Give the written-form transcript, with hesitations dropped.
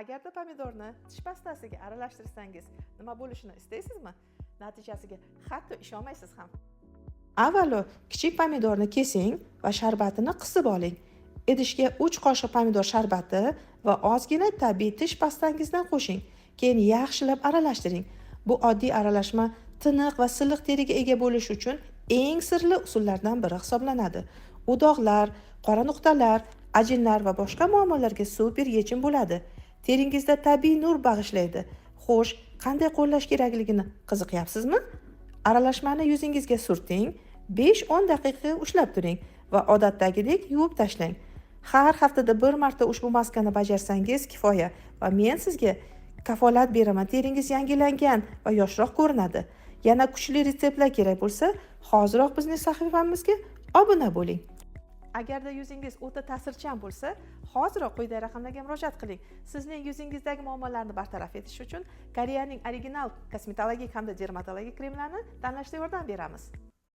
Agarda pomidorni tish pastasiga aralashtirsangiz, nima bo'lishini istaysizmi? Natijasiga hatto ishonmaysiz ham. Avvalo, kichik pomidorni kesing va sharbatini qisib oling. Idishga 3 qoshiq pomidor sharbati va ozgina tabiiy tish pastangizdan qo'shing. Keyin yaxshilab aralashtiring. Bu oddiy aralashma tiniq va silliq teriga ega bo'lish uchun eng sirli usullardan biri hisoblanadi. U dog'lar, qora nuqtalar, ajinlar va boshqa muammolarga super yechim bo'ladi. Teringizda tabiiy nur bag'ishlaydi. Xo'sh, qanday qo'llash kerakligini qiziqyapsizmi? Aralashmani yuzingizga surting, 5-10 daqiqa ushlab turing va odatdagidek yuvib tashlang. Har haftada bir marta ushbu maskani bajarsangiz kifoya va men sizga kafolat beraman, teringiz yangilangan va yoshroq ko'rinadi. Yana kuchli retseptlar kerak bo'lsa, hoziroq bizning sahifamizga obuna bo'ling. Agarda yuzingiz o'ta ta'sirchan bo'lsa, hoziroq quyidagi raqamlarga murojaat qiling. Sizning yuzingizdagi muammolarni bartaraf etish uchun Koreyaning original kosmetologik hamda dermatologik kremlarini tanlashda yordam beramiz.